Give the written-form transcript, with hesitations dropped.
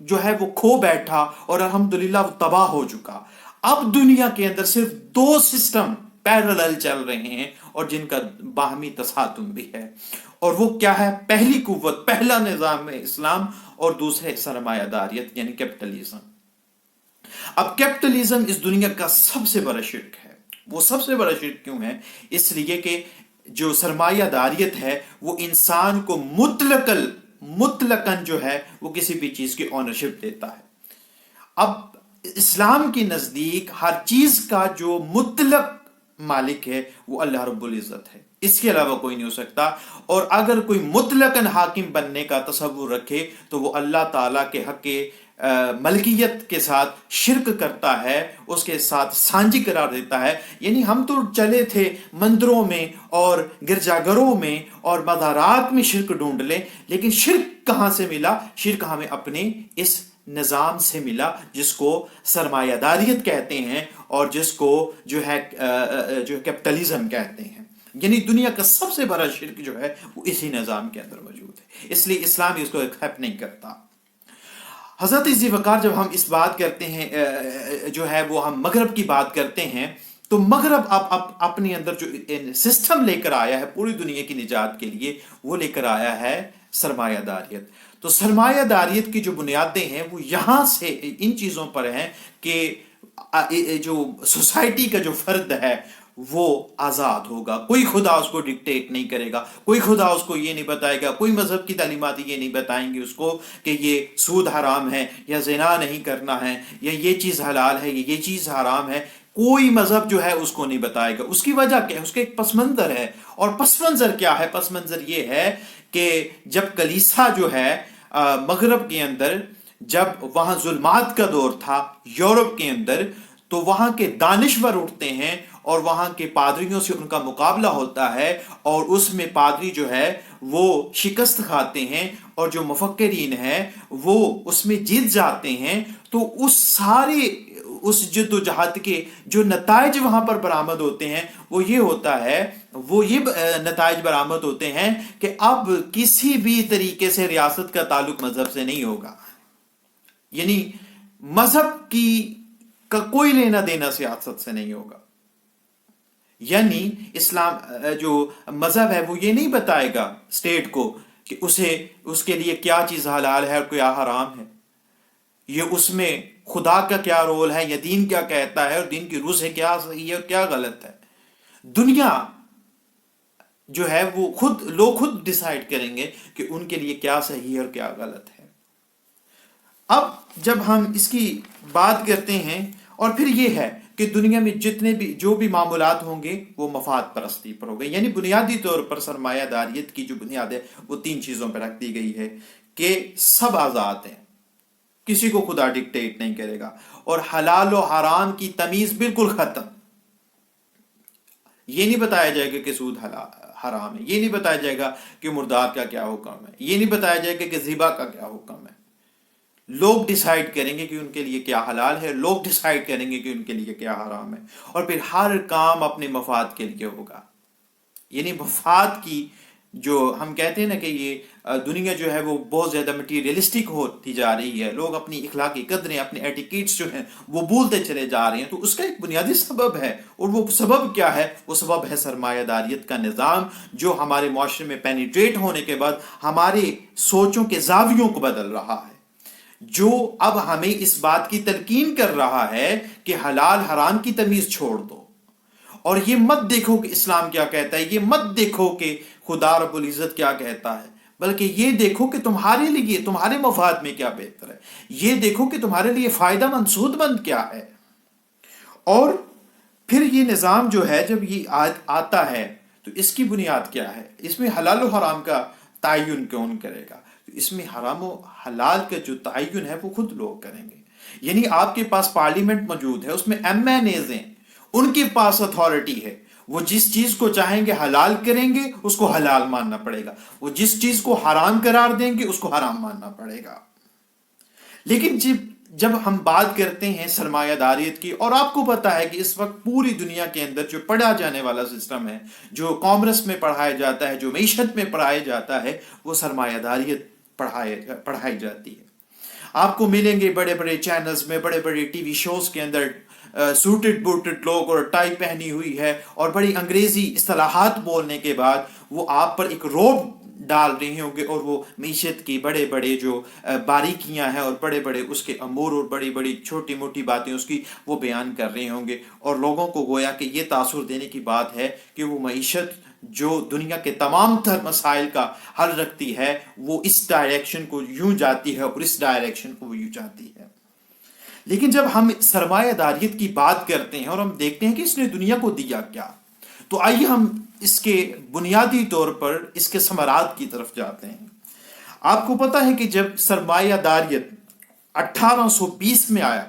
جو ہے وہ کھو بیٹھا اور الحمدللہ وہ تباہ ہو چکا۔ اب دنیا کے اندر صرف دو سسٹم پیرالل چل رہے ہیں اور جن کا باہمی تصادم بھی ہے، اور وہ کیا ہے؟ پہلی قوت، پہلا نظام ہے اسلام، اور دوسرے سرمایہ داریت یعنی کیپٹلزم۔ اب کیپٹلزم اس دنیا کا سب سے بڑا شرک ہے۔ وہ سب سے بڑا شرک کیوں ہے؟ اس لیے کہ جو سرمایہ داریت ہے وہ انسان کو مطلقاً جو ہے وہ کسی بھی چیز کی اونرشپ دیتا ہے۔ اب اسلام کے نزدیک ہر چیز کا جو مطلق مالک ہے وہ اللہ رب العزت ہے، اس کے علاوہ کوئی نہیں ہو سکتا۔ اور اگر کوئی مطلقاً حاکم بننے کا تصور رکھے تو وہ اللہ تعالیٰ کے حق کے ملکیت کے ساتھ شرک کرتا ہے، اس کے ساتھ سانجی قرار دیتا ہے۔ یعنی ہم تو چلے تھے مندروں میں اور گرجا گھروں میں اور مزارات میں شرک ڈھونڈ لیں، لیکن شرک کہاں سے ملا؟ شرک ہمیں اپنے اس نظام سے ملا جس کو سرمایہ داریت کہتے ہیں اور جس کو جو ہے کیپٹلزم کہتے ہیں۔ یعنی دنیا کا سب سے بڑا شرک جو ہے وہ اسی نظام کے اندر موجود ہے، اس لیے اسلام اس کو ایکسیپٹ نہیں کرتا۔ حضرت ذی وقار، جب ہم اس بات کرتے ہیں جو ہے وہ ہم مغرب کی بات کرتے ہیں، تو مغرب اپنے اندر جو سسٹم لے کر آیا ہے پوری دنیا کی نجات کے لیے، وہ لے کر آیا ہے سرمایہ داریت۔ تو سرمایہ داریت کی جو بنیادیں ہیں وہ یہاں سے ان چیزوں پر ہیں کہ جو سوسائٹی کا جو فرد ہے وہ آزاد ہوگا، کوئی خدا اس کو ڈکٹیٹ نہیں کرے گا، کوئی خدا اس کو یہ نہیں بتائے گا، کوئی مذہب کی تعلیمات یہ نہیں بتائیں گے اس کو کہ یہ سود حرام ہے یا زنا نہیں کرنا ہے یا یہ چیز حلال ہے یا یہ چیز حرام ہے۔ کوئی مذہب جو ہے اس کو نہیں بتائے گا۔ اس کی وجہ کیا ہے؟ اس کا ایک پس منظر ہے، اور پس منظر کیا ہے؟ پس منظر یہ ہے کہ جب کلیسا جو ہے مغرب کے اندر، جب وہاں ظلمات کا دور تھا یورپ کے اندر، تو وہاں کے دانشور اٹھتے ہیں اور وہاں کے پادریوں سے ان کا مقابلہ ہوتا ہے، اور اس میں پادری جو ہے وہ شکست کھاتے ہیں اور جو مفکرین ہیں وہ اس میں جیت جاتے ہیں۔ تو اس جد و جہاد کے جو نتائج وہاں پر برآمد ہوتے ہیں وہ یہ نتائج برآمد ہوتے ہیں کہ اب کسی بھی طریقے سے ریاست کا تعلق مذہب سے نہیں ہوگا، یعنی مذہب کا کوئی لینا دینا سیاست سے نہیں ہوگا۔ یعنی اسلام جو مذہب ہے وہ یہ نہیں بتائے گا اسٹیٹ کو کہ اس کے لیے کیا چیز حلال ہے اور کیا حرام ہے، یہ اس میں خدا کا کیا رول ہے یا دین کیا کہتا ہے اور دین کی روح سے کیا صحیح ہے اور کیا غلط ہے۔ دنیا جو ہے وہ لوگ خود ڈیسائیڈ کریں گے کہ ان کے لیے کیا صحیح ہے اور کیا غلط ہے۔ اب جب ہم اس کی بات کرتے ہیں، اور پھر یہ ہے کہ دنیا میں جو بھی معاملات ہوں گے وہ مفاد پرستی پر ہو گئے، یعنی بنیادی طور پر سرمایہ داریت کی جو بنیاد ہے وہ 3 چیزوں پر رکھ دی گئی ہے کہ سب آزاد ہیں، کسی کو خدا ڈکٹیٹ نہیں کرے گا، اور حلال و حرام کی تمیز بالکل ختم۔ یہ نہیں بتایا جائے گا کہ سود حرام ہے، یہ نہیں بتایا جائے گا کہ مردار کا کیا حکم ہے، یہ نہیں بتایا جائے گا کہ ذبح کا کیا حکم ہے۔ لوگ ڈیسائیڈ کریں گے کہ ان کے لیے کیا حلال ہے، لوگ ڈیسائیڈ کریں گے کہ ان کے لیے کیا حرام ہے، اور پھر ہر کام اپنے مفاد کے لیے ہوگا۔ یعنی مفاد کی جو ہم کہتے ہیں نا کہ یہ دنیا جو ہے وہ بہت زیادہ مٹیریلسٹک ہوتی جا رہی ہے، لوگ اپنی اخلاقی قدریں، اپنے ایٹیکیٹس جو ہیں وہ بھولتے چلے جا رہے ہیں، تو اس کا ایک بنیادی سبب ہے، اور وہ سبب کیا ہے؟ وہ سبب ہے سرمایہ داریت کا نظام، جو ہمارے معاشرے میں پینیٹریٹ ہونے کے بعد ہمارے سوچوں کے زاویوں کو بدل رہا ہے، جو اب ہمیں اس بات کی تلقین کر رہا ہے کہ حلال حرام کی تمیز چھوڑ دو، اور یہ مت دیکھو کہ اسلام کیا کہتا ہے، یہ مت دیکھو کہ خدا رب العزت کیا کہتا ہے، بلکہ یہ دیکھو کہ تمہارے لیے، تمہارے مفاد میں کیا بہتر ہے، یہ دیکھو کہ تمہارے لیے فائدہ مند، سود مند کیا ہے۔ اور پھر یہ نظام جو ہے جب یہ آتا ہے تو اس کی بنیاد کیا ہے؟ اس میں حلال و حرام کا تعین کون کرے گا؟ اس میں حرام و حلال کا جو تعین ہے وہ خود لوگ کریں گے۔ یعنی آپ کے پاس پارلیمنٹ موجود ہے، اس میں ایم این ایز ہیں، ان کے پاس اتھارٹی ہے، وہ جس چیز کو چاہیں گے حلال کریں گے اس کو حلال ماننا پڑے گا، وہ جس چیز کو حرام قرار دیں گے اس کو حرام ماننا پڑے گا۔ لیکن جب ہم بات کرتے ہیں سرمایہ داریت کی، اور آپ کو پتا ہے کہ اس وقت پوری دنیا کے اندر جو پڑھا جانے والا سسٹم ہے، جو کامرس میں پڑھایا جاتا ہے، جو معیشت میں پڑھایا جاتا ہے، وہ سرمایہ داریت پڑھائی جاتی ہے۔ آپ کو ملیں گے بڑے بڑے چینلز میں، بڑے بڑے ٹی وی شوز کے اندر سوٹڈ بوٹڈ لوگ اور ٹائی پہنی ہوئی ہے اور بڑی انگریزی اصطلاحات بولنے کے بعد وہ آپ پر ایک روب ڈال رہے ہوں گے، اور وہ معیشت کی بڑے بڑے جو باریکیاں ہیں اور بڑے بڑے اس کے امور اور بڑی بڑی چھوٹی موٹی باتیں اس کی وہ بیان کر رہے ہوں گے، اور لوگوں کو گویا کہ یہ تاثر دینے کی بات ہے کہ وہ معیشت جو دنیا کے تمام تر مسائل کا حل رکھتی ہے وہ اس ڈائریکشن کو یوں جاتی ہے اور اس ڈائریکشن کو وہ یوں جاتی ہے۔ لیکن جب ہم سرمایہ داریت کی بات کرتے ہیں اور ہم دیکھتے ہیں کہ اس نے دنیا کو دیا کیا، تو آئیے ہم اس کے بنیادی طور پر اس کے ثمرات کی طرف جاتے ہیں۔ آپ کو پتہ ہے کہ جب سرمایہ داریت 1820 میں آیا